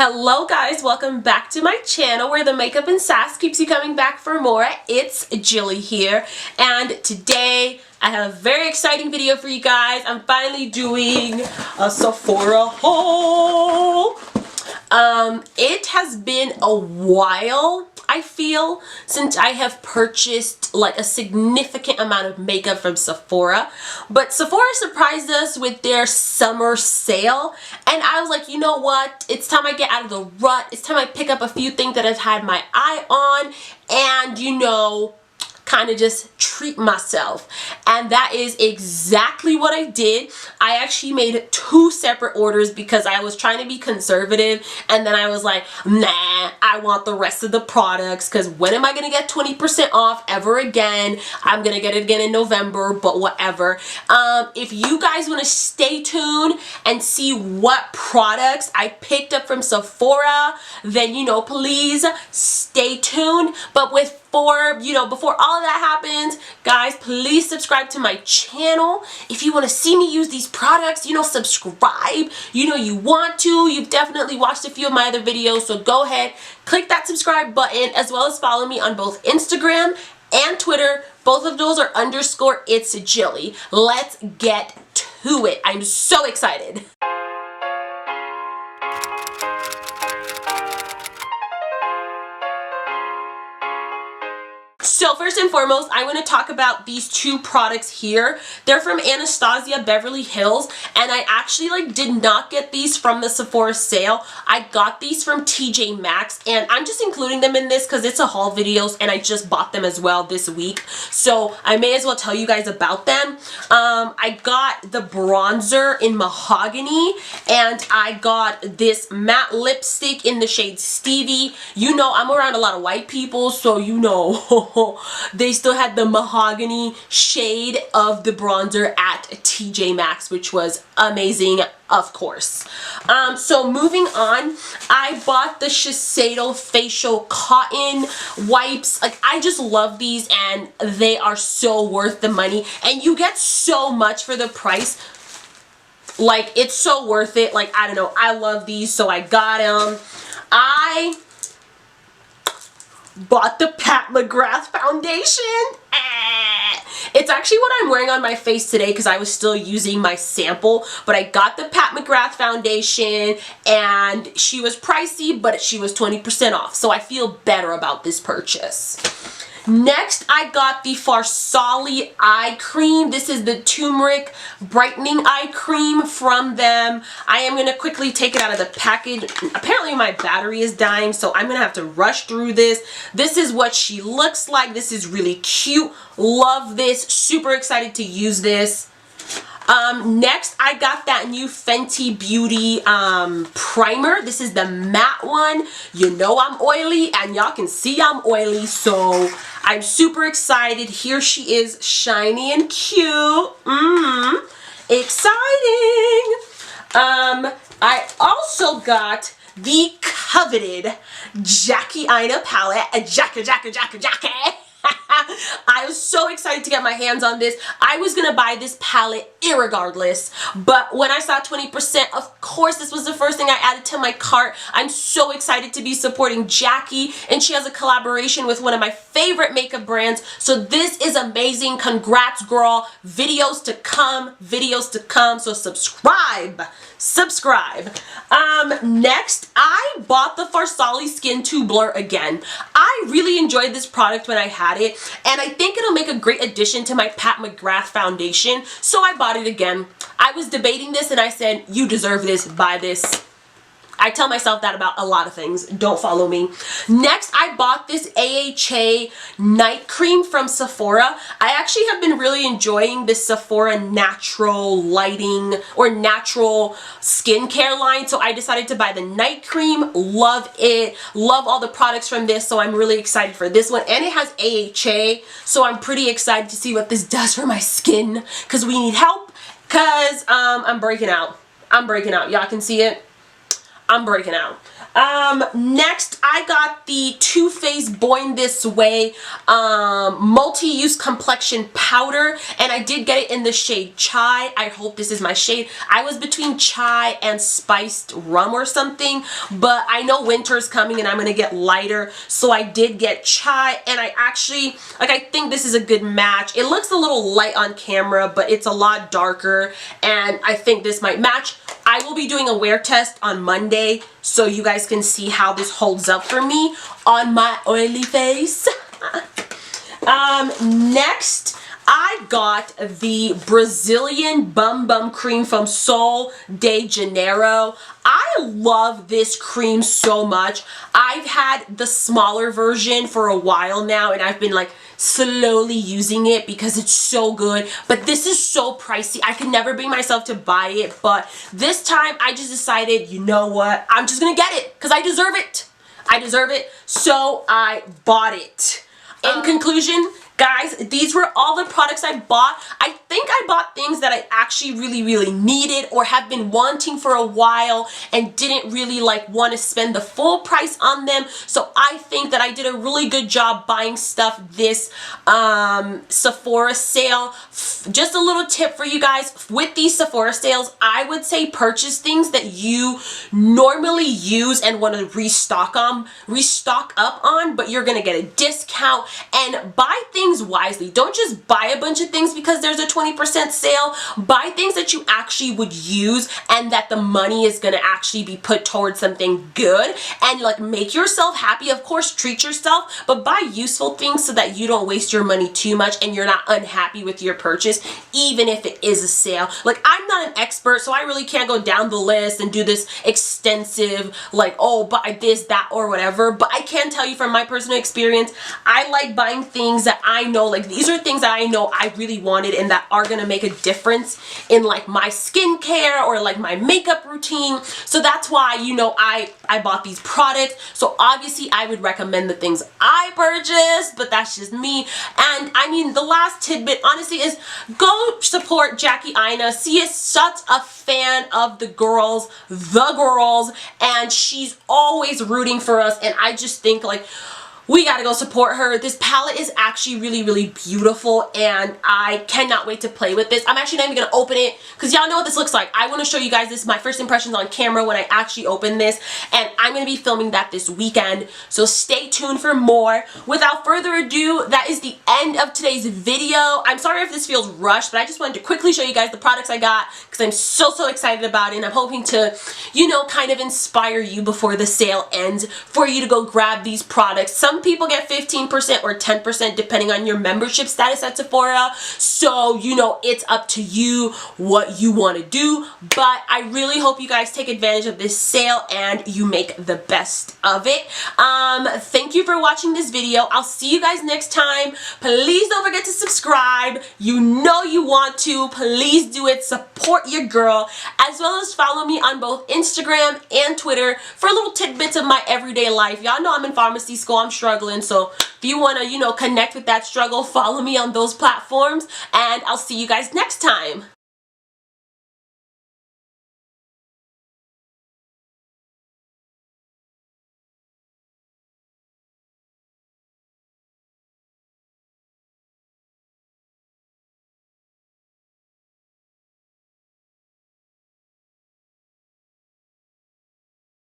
Hello guys, welcome back to my channel where the makeup and sass keeps you coming back for more. It's Gilly here, and today I have a very exciting video for you guys. I'm finally doing a Sephora haul. It has been a while, I feel, since I have purchased like a significant amount of makeup from Sephora. But Sephora surprised us with their summer sale, and I was like, you know what? It's time I get out of the rut. It's time I pick up a few things that I've had my eye on and, you know, kind of just treat myself. And that is exactly what I did. I actually made 2 separate orders because I was trying to be conservative, and then I was like, nah, I want the rest of the products because when am I gonna get 20% off ever again? I'm gonna get it again in November, but whatever. If you guys want to stay tuned and see what products I picked up from Sephora, then, you know, please stay tuned. But before all of that happens, guys, please subscribe to my channel. If you want to see me use these products, you know, subscribe. You know you want to. You've definitely watched a few of my other videos, so go ahead, click that subscribe button, as well as follow me on both Instagram and Twitter. Both of those are _itsJilly. Let's get to it. I'm so excited. So first and foremost, I want to talk about these 2 products here. They're from Anastasia Beverly Hills, and I actually did not get these from the Sephora sale. I got these from TJ Maxx, and I'm just including them in this because it's a haul videos and I just bought them as well this week. So I may as well tell you guys about them. I got the bronzer in Mahogany, and I got this matte lipstick in the shade Stevie. You know, I'm around a lot of white people, so you know they still had the mahogany shade of the bronzer at TJ Maxx, which was amazing, of course. So moving on, I bought the Shiseido facial cotton wipes. Like, I just love these, and they are so worth the money, and you get so much for the price. Like, it's so worth it. Like, I don't know, I love these, so I got them. I bought the Pat McGrath foundation. It's actually what I'm wearing on my face today because I was still using my sample, but I got the Pat McGrath foundation, and she was pricey, but she was 20% off, so I feel better about this purchase. Next, I got the Farsali eye cream. This is the turmeric brightening eye cream from them. I am going to quickly take it out of the package. Apparently my battery is dying, so I'm going to have to rush through this. This is what she looks like. This is really cute. Love this. Super excited to use this. Next, I got that new Fenty Beauty primer. This is the matte one. You know I'm oily, and y'all can see I'm oily, so I'm super excited. Here she is, shiny and cute. Exciting. I also got the coveted Jackie Aina palette. Jackie. I was so excited to get my hands on this. I was gonna buy this palette irregardless, but when I saw 20%, of course this was the first thing I added to my cart. I'm so excited to be supporting Jackie, and she has a collaboration with one of my favorite makeup brands, so this is amazing. Congrats, girl. Videos to come, so subscribe. Next, I bought the Farsali Skin 2 Blur again. I really enjoyed this product when I had it, and I think it'll make a great addition to my Pat McGrath foundation, so I bought it again. I was debating this, and I said, you deserve this, buy this. I tell myself that about a lot of things. Don't follow me. Next, I bought this AHA night cream from Sephora. I actually have been really enjoying this Sephora natural lighting or natural skincare line, so I decided to buy the night cream. Love it. Love all the products from this, so I'm really excited for this one. And it has AHA, so I'm pretty excited to see what this does for my skin, because we need help, because I'm breaking out. Y'all can see it. I'm breaking out. Next I got the Too Faced Born This Way multi-use complexion powder, and I did get it in the shade Chai. I hope this is my shade. I was between Chai and Spiced Rum or something, but I know winter is coming and I'm gonna get lighter, so I did get Chai, and I actually, like, I think this is a good match. It looks a little light on camera, but it's a lot darker, and I think this might match. I will be doing a wear test on Monday, so you guys can see how this holds up for me on my oily face. Next, I got the Brazilian Bum Bum Cream from Sol de Janeiro. I love this cream so much. I've had the smaller version for a while now, and I've been like slowly using it because it's so good, but this is so pricey. I could never bring myself to buy it, but this time I just decided, you know what, I'm just gonna get it because I deserve it. I deserve it, so I bought it. In conclusion, guys, these were all the products I bought. I think I bought things that I actually really needed or have been wanting for a while and didn't really like want to spend the full price on them. So I think that I did a really good job buying stuff this Sephora sale. Just a little tip for you guys, with these Sephora sales, I would say purchase things that you normally use and want to restock up on, but you're gonna get a discount, and buy things wisely. Don't just buy a bunch of things because there's a 20% sale. Buy things that you actually would use and that the money is gonna actually be put towards something good, and like make yourself happy. Of course, treat yourself, but buy useful things so that you don't waste your money too much and you're not unhappy with your purchase, even if it is a sale. Like, I'm not an expert, so I really can't go down the list and do this extensive like, oh, buy this, that, or whatever, but I can tell you from my personal experience, I like buying things that I know, like, these are things that I know I really wanted and that are gonna make a difference in like my skincare or like my makeup routine. So that's why, you know, I bought these products. So obviously I would recommend the things I purchased, but that's just me. And I mean, the last tidbit honestly is go support Jackie Aina. She is such a fan of the girls, and she's always rooting for us, and I just think like we gotta go support her. This palette is actually really beautiful, and I cannot wait to play with this. I'm actually not even gonna open it because y'all know what this looks like. I want to show you guys this, my first impressions on camera when I actually open this, and I'm gonna be filming that this weekend, so stay tuned for more. Without further ado, that is the end of today's video. I'm sorry if this feels rushed, but I just wanted to quickly show you guys the products I got because I'm so excited about it, and I'm hoping to, you know, kind of inspire you before the sale ends for you to go grab these products. Some people get 15% or 10% depending on your membership status at Sephora, so you know, it's up to you what you want to do, but I really hope you guys take advantage of this sale and you make the best of it. Thank you for watching this video. I'll see you guys next time. Please don't forget to subscribe. You know you want to. Please do it. Support your girl, as well as follow me on both Instagram and Twitter for little tidbits of my everyday life. Y'all know I'm in pharmacy school. I'm struggling, so if you want to, you know, connect with that struggle, follow me on those platforms, and I'll see you guys next time.